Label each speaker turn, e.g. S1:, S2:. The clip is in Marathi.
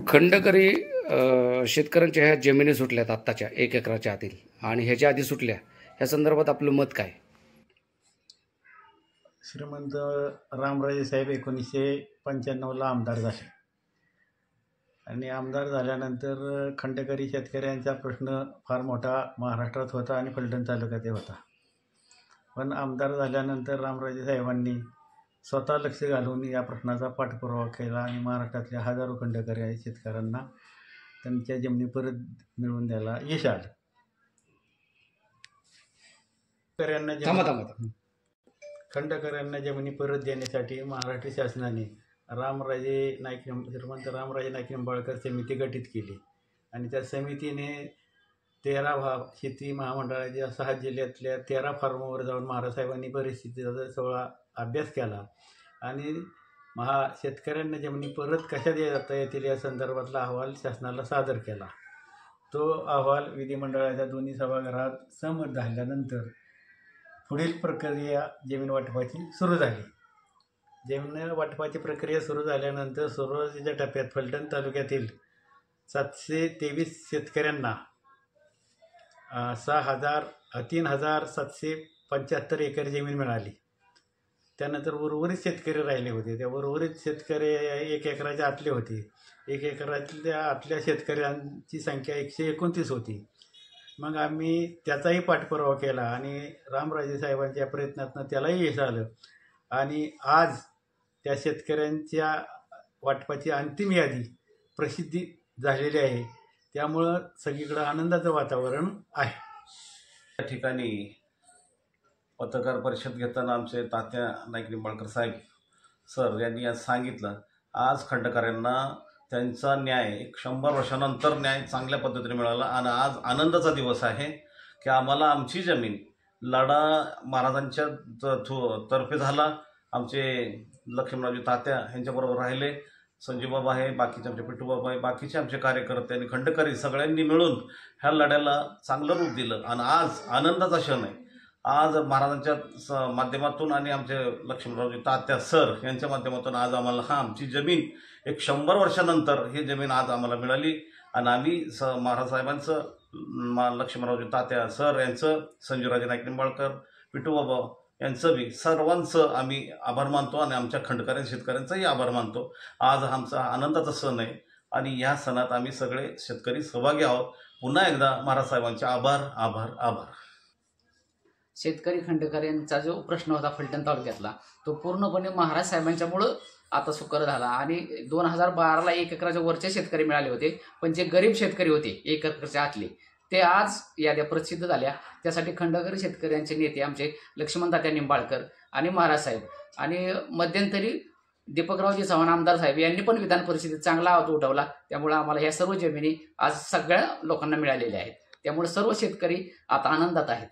S1: खंडकरी शेतकऱ्यांच्या ह्या जमिनी सुटल्यात आत्ताच्या 1 एकराच्या आतील आणि ह्याच्या आधी सुटल्या, ह्या संदर्भात आपलं मत काय?
S2: श्रीमंत रामराजे साहेब 1995ला आमदार झाले आणि आमदार झाल्यानंतर खंडकरी शेतकऱ्यांचा प्रश्न फार मोठा महाराष्ट्रात होता आणि फलटण तालुक्यातही होता. पण आमदार झाल्यानंतर रामराजे साहेबांनी स्वतः लक्ष घालून या प्रश्नाचा पाठपुरावा केला आणि महाराष्ट्रातल्या हजारो खंडकरी शेतकऱ्यांना त्यांच्या जमिनी परत मिळवून द्यायला यश आलं. खंडकऱ्यांना जमिनी परत देण्यासाठी महाराष्ट्र शासनाने श्रीमंत रामराजे नाईक निंबाळकर समिती गठीत केली आणि त्या समितीने 13 शेती महामंडळाच्या 6 जिल्ह्यातल्या 13 फार्मवर जाऊन महाराजसाहेबांनी परिस्थितीचा सगळा अभ्यास केला आणि शेतकऱ्यांना जमिनी परत कशा देता येतील या संदर्भातला अहवाल शासनाला सादर केला. तो अहवाल विधिमंडळाच्या दोन्ही सभागृहात संमत झाल्यानंतर पुढील प्रक्रिया जमीन वाटपाची सुरू झाली. जमीन वाटपाची प्रक्रिया सुरू झाल्यानंतर सुरुवातीच्या टप्प्यात फलटण तालुक्यातील 723 शेतकऱ्यांना 3,775 एकर जमीन मिळाली. त्यानंतर उर्वरित शेतकरी राहिले होते. त्या उर्वरित शेतकरी 1 एकराच्या आतले होते. 1 एकरातल्या आतल्या शेतकऱ्यांची संख्या 129 होती. मग आम्ही त्याचाही पाठपुरावा केला आणि रामराजे साहेबांच्या प्रयत्नातून त्यालाही यश आलं आणि आज त्या शेतकऱ्यांच्या वाटपाची अंतिम यादी प्रसिद्धी झालेली आहे. त्यामुळं सगळीकडं आनंदाचं वातावरण आहे.
S3: या ठिकाणी पत्रकार परिषद घेताना आमचे तात्या नाईक निंबाळकर साहेब सर यांनी आज सांगितलं, आज खंडकऱ्यांना त्यांचा न्याय 100 वर्षानंतर न्याय चांगल्या पद्धतीने मिळाला आणि आज आनंदाचा दिवस आहे की आम्हाला आमची जमीन लढा महाराजांच्या तर्फे झाला. आमचे लक्ष्मणरावजी तात्या यांच्याबरोबर राहिले, संजीवबाबा आहे, बाकीचे आमचे पिट्टूबाबा आहे, बाकीचे आमचे कार्यकर्ते आणि खंडकरी सगळ्यांनी मिळून ह्या लढ्याला चांगलं रूप दिलं आणि आज आनंदाचा क्षण आहे. आज महाराजांच्या माध्यमातून आणि आमचे लक्ष्मणरावजी तात्या सर यांच्या माध्यमातून आज आम्हाला आमची जमीन 100 वर्षानंतर ही जमीन आज आम्हाला मिळाली आणि आम्ही महाराज साहेबांचं, लक्ष्मणरावजी तात्या सर यांचं, संजीवराजे नाईक निंबाळकर, पिट्टूबाबा यांचं बी सर्वांचं आम्ही आभार मानतो आणि आमच्या खंडकरी शेतकऱ्यांचाही आभार मानतो. आज आमचा आनंदाचा सण आहे आणि या सणात आम्ही सगळे शेतकरी सहभागी आहोत. पुन्हा एकदा महाराज साहेबांचे आभार आभार आभार.
S4: शेतकरी खंडकऱ्यांचा जो प्रश्न होता फलटण तालुक्यातला, तो पूर्णपणे महाराज साहेबांच्यामुळं आता सुकर झाला आणि 2012ला 1 एकराच्या वरचे शेतकरी मिळाले होते, पण जे गरीब शेतकरी होते 1 एकराच्या आतले ते आज याद्या प्रसिद्ध झाल्या. त्यासाठी खंडकरी शेतकऱ्यांचे नेते आमचे लक्ष्मण तात्या निंबाळकर आणि महाराज साहेब आणि मध्यंतरी दीपकरावजी चव्हाण आमदार साहेब यांनी पण विधान परिषदेत चांगला आवाज उठवला. त्यामुळे आम्हाला ह्या सर्व जमिनी आज सगळ्या लोकांना मिळालेल्या आहेत. त्यामुळे सर्व शेतकरी आता आनंदात आहेत.